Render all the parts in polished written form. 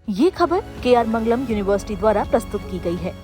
ये खबर KR मंगलम university द्वारा प्रस्तुत की गई है।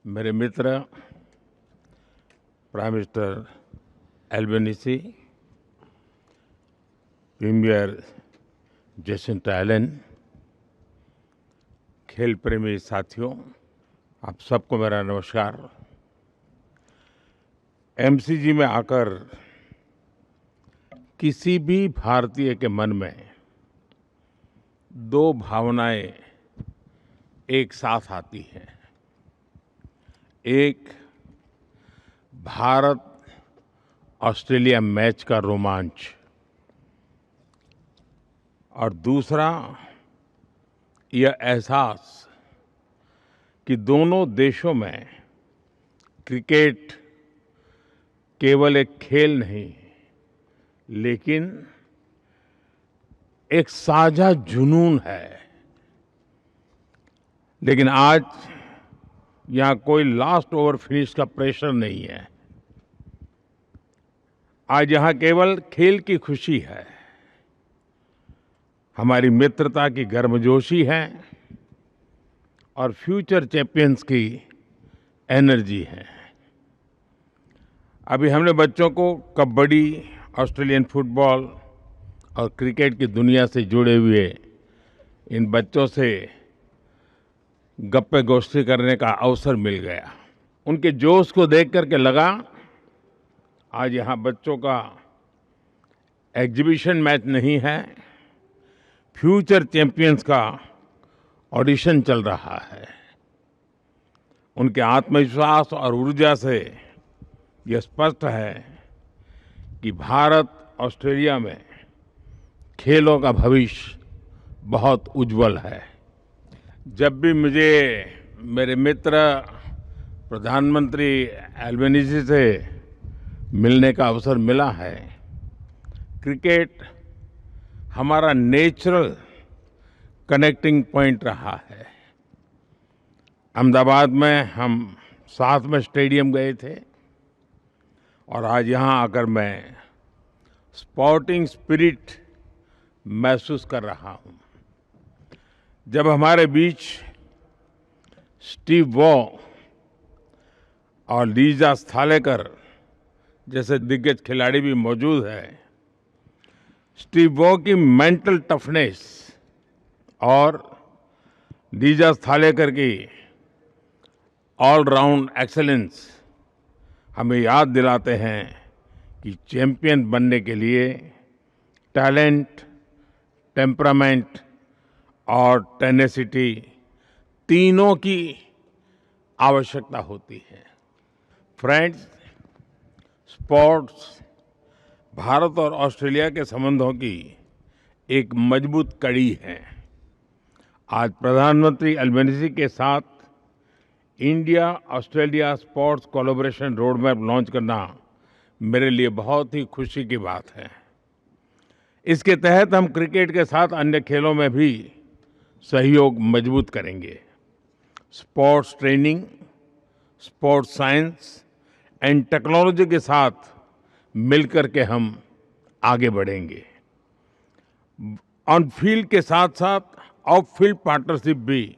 मेरे मित्र prime minister Albanese, premier Jacinta Allan, खेल प्रेमी साथियों, आप सबको मेरा नमस्कार। एमसीजी में आकर किसी भी भारतीय के मन में दो भावनाएं एक साथ आती हैं। एक भारत ऑस्ट्रेलिया मैच का रोमांच और दूसरा यह एहसास कि दोनों देशों में क्रिकेट केवल एक खेल नहीं लेकिन एक साझा जुनून है। लेकिन आज यहाँ कोई लास्ट ओवर फिनिश का प्रेशर नहीं है। आज यहाँ केवल खेल की खुशी है, हमारी मित्रता की गर्मजोशी है और फ्यूचर चैंपियंस की एनर्जी है। अभी हमने बच्चों को कबड्डी, ऑस्ट्रेलियन फुटबॉल और क्रिकेट की दुनिया से जुड़े हुए इन बच्चों से गप्पे गोष्ठी करने का अवसर मिल गया। उनके जोश को देख करके लगा आज यहाँ बच्चों का एग्जीबिशन मैच नहीं है, फ्यूचर चैंपियंस का ऑडिशन चल रहा है। उनके आत्मविश्वास और ऊर्जा से यह स्पष्ट है कि भारत ऑस्ट्रेलिया में खेलों का भविष्य बहुत उज्जवल है। जब भी मुझे मेरे मित्र प्रधानमंत्री एल्बनीसी से मिलने का अवसर मिला है, क्रिकेट हमारा नेचुरल कनेक्टिंग पॉइंट रहा है। अहमदाबाद में हम साथ में स्टेडियम गए थे और आज यहाँ आकर मैं स्पोर्टिंग स्पिरिट महसूस कर रहा हूँ। जब हमारे बीच स्टीव वॉ और लीजा स्थालेकर जैसे दिग्गज खिलाड़ी भी मौजूद हैं, स्टीव वॉ की मेंटल टफनेस और लीजा स्थालेकर की ऑलराउंड एक्सेलेंस हमें याद दिलाते हैं कि चैंपियन बनने के लिए टैलेंट, टेम्परामेंट और टेनेसिटी तीनों की आवश्यकता होती है। फ्रेंड्स, स्पोर्ट्स भारत और ऑस्ट्रेलिया के संबंधों की एक मजबूत कड़ी है। आज प्रधानमंत्री अल्बेनीजी के साथ India Australia sports collaboration road map launch करना मेरे लिए बहुत ही खुशी की बात है। इसके तहत हम क्रिकेट के साथ अन्य खेलों में भी सहयोग मजबूत करेंगे। Sports training, sports science and technology के साथ मिलकर के हम आगे बढ़ेंगे। ऑन फील्ड के साथ साथ ऑफ फील्ड पार्टनरशिप भी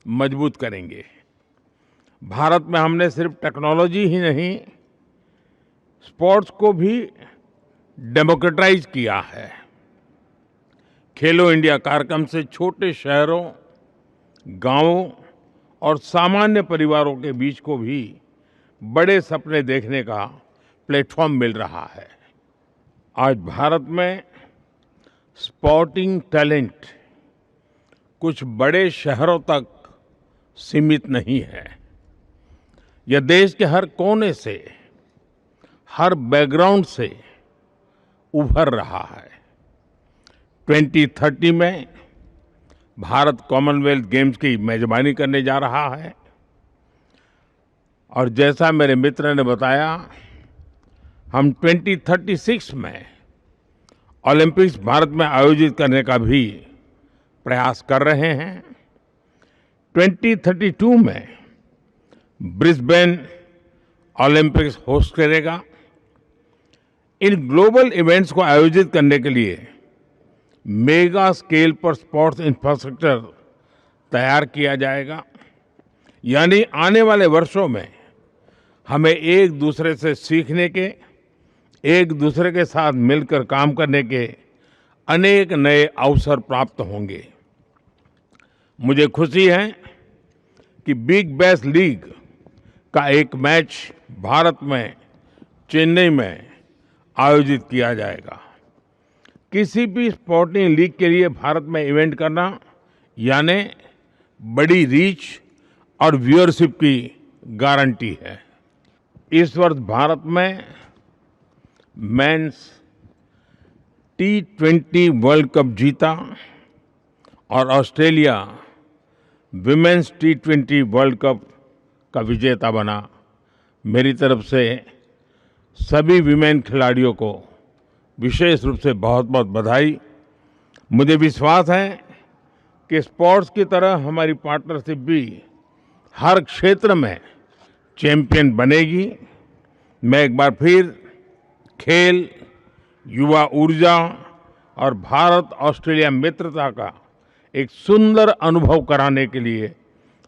मजबूत करेंगे। भारत में हमने सिर्फ टेक्नोलॉजी ही नहीं, स्पोर्ट्स को भी डेमोक्रेटाइज किया है। खेलो इंडिया कार्यक्रम से छोटे शहरों, गांवों और सामान्य परिवारों के बीच को भी बड़े सपने देखने का प्लेटफॉर्म मिल रहा है। आज भारत में स्पोर्टिंग टैलेंट कुछ बड़े शहरों तक सीमित नहीं है। यह देश के हर कोने से, हर बैकग्राउंड से उभर रहा है। 2030 में भारत कॉमनवेल्थ गेम्स की मेजबानी करने जा रहा है और जैसा मेरे मित्र ने बताया, हम 2036 में ओलंपिक्स भारत में आयोजित करने का भी प्रयास कर रहे हैं। 2032 में ब्रिस्बेन ओलंपिक्स होस्ट करेगा। इन ग्लोबल इवेंट्स को आयोजित करने के लिए मेगा स्केल पर स्पोर्ट्स इंफ्रास्ट्रक्चर तैयार किया जाएगा। यानी आने वाले वर्षों में हमें एक दूसरे से सीखने के, एक दूसरे के साथ मिलकर काम करने के अनेक नए अवसर प्राप्त होंगे। मुझे खुशी है कि बिग बैश लीग का एक मैच भारत में चेन्नई में आयोजित किया जाएगा। किसी भी स्पोर्टिंग लीग के लिए भारत में इवेंट करना यानी बड़ी रीच और व्यूअरशिप की गारंटी है। इस वर्ष भारत में मेंस T20 वर्ल्ड कप जीता और Australia women's T20 world cup का विजेता बना। मेरी तरफ से सभी विमेन खिलाड़ियों को विशेष रूप से बहुत बहुत बधाई। मुझे विश्वास है कि स्पोर्ट्स की तरह हमारी पार्टनरशिप भी हर क्षेत्र में चैंपियन बनेगी। मैं एक बार फिर खेल, युवा ऊर्जा और भारत ऑस्ट्रेलिया मित्रता का एक सुंदर अनुभव कराने के लिए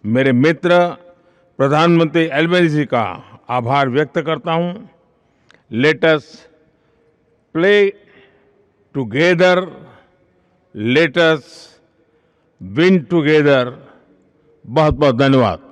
मेरे मित्र प्रधानमंत्री अल्बेनीजी का आभार व्यक्त करता हूं। Let us play together, let us win together. बहुत बहुत धन्यवाद।